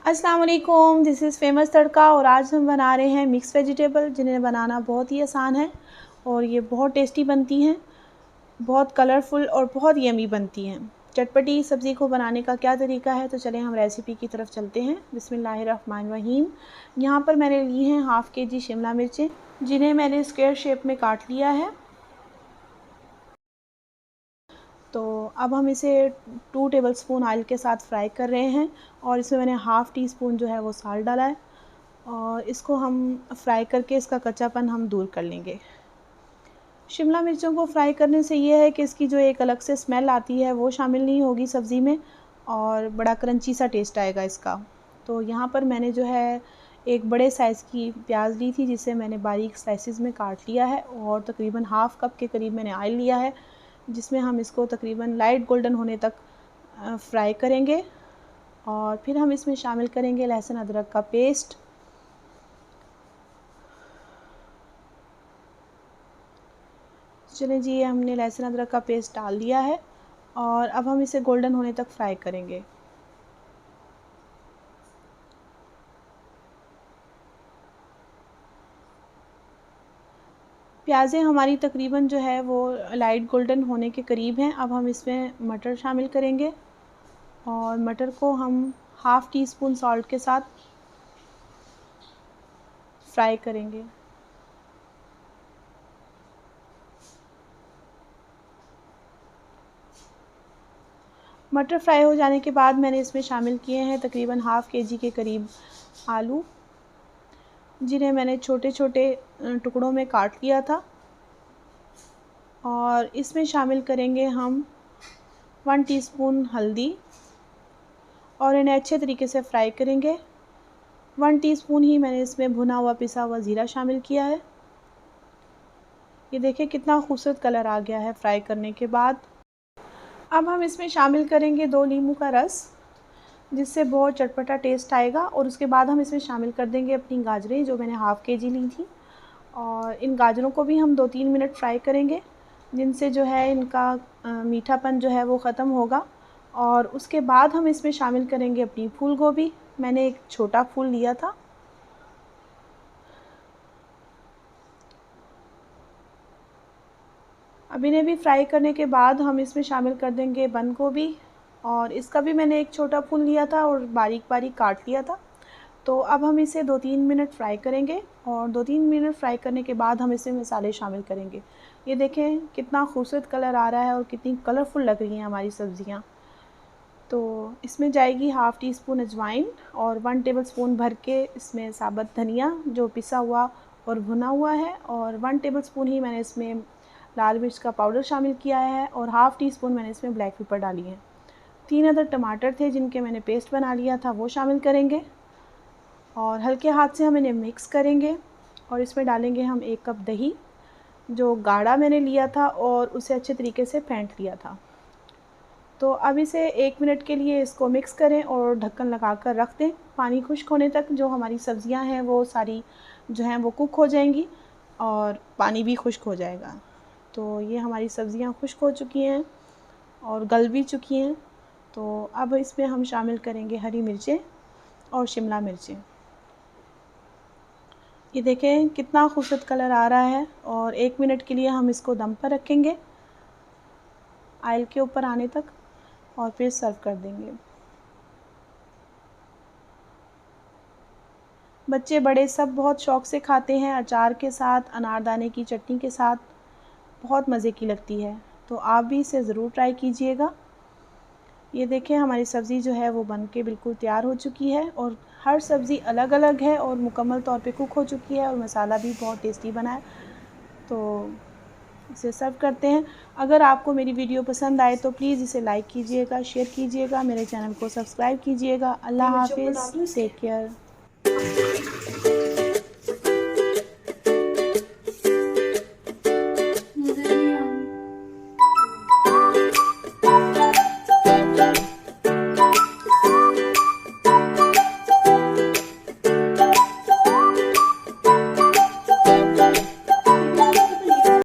अस्सलाम वालेकुम, this is famous तड़का और आज हम बना रहे हैं मिक्स वेजिटेबल, जिन्हें बनाना बहुत ही आसान है और ये बहुत टेस्टी बनती हैं, बहुत कलरफुल और बहुत यमी बनती हैं। चटपटी सब्ज़ी को बनाने का क्या तरीका है, तो चलें हम रेसिपी की तरफ चलते हैं। बिस्मिल्लाहिर्रहमानिर्रहीम। यहाँ पर मैंने ली हैं हाफ़ केजी शिमला मिर्चें, जिन्हें मैंने स्क्वायर शेप में काट लिया है। तो अब हम इसे 2 टेबलस्पून ऑयल के साथ फ्राई कर रहे हैं और इसमें मैंने हाफ़ टी स्पून जो है वो साल्ट डाला है और इसको हम फ्राई करके इसका कच्चापन हम दूर कर लेंगे। शिमला मिर्चों को फ्राई करने से ये है कि इसकी जो एक अलग से स्मेल आती है वो शामिल नहीं होगी सब्ज़ी में और बड़ा क्रंची सा टेस्ट आएगा इसका। तो यहाँ पर मैंने जो है एक बड़े साइज़ की प्याज ली थी, जिसे मैंने बारीक स्लाइसिस में काट लिया है और तकरीबन हाफ़ कप के करीब मैंने ऑयल लिया है, जिसमें हम इसको तकरीबन लाइट गोल्डन होने तक फ्राई करेंगे। और फिर हम इसमें शामिल करेंगे लहसुन अदरक का पेस्ट। चलें जी, हमने लहसुन अदरक का पेस्ट डाल दिया है और अब हम इसे गोल्डन होने तक फ्राई करेंगे। प्याज़ें हमारी तकरीबन जो है वो लाइट गोल्डन होने के करीब हैं। अब हम इसमें मटर शामिल करेंगे और मटर को हम हाफ़ टी स्पून सॉल्ट के साथ फ्राई करेंगे। मटर फ्राई हो जाने के बाद मैंने इसमें शामिल किए हैं तकरीबन हाफ़ केजी के करीब आलू, जिन्हें मैंने छोटे छोटे टुकड़ों में काट लिया था। और इसमें शामिल करेंगे हम 1 टीस्पून हल्दी और इन्हें अच्छे तरीके से फ्राई करेंगे। 1 टीस्पून ही मैंने इसमें भुना हुआ पिसा हुआ ज़ीरा शामिल किया है। ये देखिए कितना खूबसूरत कलर आ गया है फ्राई करने के बाद। अब हम इसमें शामिल करेंगे 2 नींबू का रस, जिससे बहुत चटपटा टेस्ट आएगा। और उसके बाद हम इसमें शामिल कर देंगे अपनी गाजरें, जो मैंने हाफ़ केजी ली थी। और इन गाजरों को भी हम 2-3 मिनट फ्राई करेंगे, जिनसे जो है इनका मीठापन जो है वो ख़त्म होगा। और उसके बाद हम इसमें शामिल करेंगे अपनी फूल गोभी। मैंने एक छोटा फूल लिया था। अब इन्हें भी फ्राई करने के बाद हम इसमें शामिल कर देंगे बंद गोभी, और इसका भी मैंने एक छोटा फूल लिया था और बारीक बारीक काट लिया था। तो अब हम इसे 2-3 मिनट फ्राई करेंगे और 2-3 मिनट फ्राई करने के बाद हम इसमें मसाले शामिल करेंगे। ये देखें कितना खूबसूरत कलर आ रहा है और कितनी कलरफुल लग रही हैं हमारी सब्ज़ियाँ। तो इसमें जाएगी हाफ़ टी स्पून अजवाइन और 1 टेबलस्पून भर के इसमें साबुत धनिया, जो पिसा हुआ और भुना हुआ है। और 1 टेबलस्पून ही मैंने इसमें लाल मिर्च का पाउडर शामिल किया है और हाफ़ टी स्पून मैंने इसमें ब्लैक पेपर डाली है। 3 अदर टमाटर थे, जिनके मैंने पेस्ट बना लिया था, वो शामिल करेंगे और हल्के हाथ से हम इन्हें मिक्स करेंगे। और इसमें डालेंगे हम 1 कप दही, जो गाढ़ा मैंने लिया था और उसे अच्छे तरीके से फेंट लिया था। तो अब इसे 1 मिनट के लिए इसको मिक्स करें और ढक्कन लगा कर रख दें पानी खुश्क होने तक। जो हमारी सब्ज़ियां हैं वो सारी जो हैं वो कुक हो जाएंगी और पानी भी खुश्क हो जाएगा। तो ये हमारी सब्ज़ियां खुश्क हो चुकी हैं और गल भी चुकी हैं। तो अब इसमें हम शामिल करेंगे हरी मिर्चें और शिमला मिर्चें। ये देखें कितना खूबसूरत कलर आ रहा है। और 1 मिनट के लिए हम इसको दम पर रखेंगे ऑयल के ऊपर आने तक और फिर सर्व कर देंगे। बच्चे बड़े सब बहुत शौक़ से खाते हैं, अचार के साथ, अनारदाने की चटनी के साथ, बहुत मज़े की लगती है। तो आप भी इसे ज़रूर ट्राई कीजिएगा। ये देखें हमारी सब्ज़ी जो है वो बनके बिल्कुल तैयार हो चुकी है और हर सब्ज़ी अलग अलग है और मुकम्मल तौर पे कुक हो चुकी है और मसाला भी बहुत टेस्टी बना है। तो इसे सर्व करते हैं। अगर आपको मेरी वीडियो पसंद आए तो प्लीज़ इसे लाइक कीजिएगा, शेयर कीजिएगा, मेरे चैनल को सब्सक्राइब कीजिएगा। अल्लाह हाफ़िज़, टेक केयर।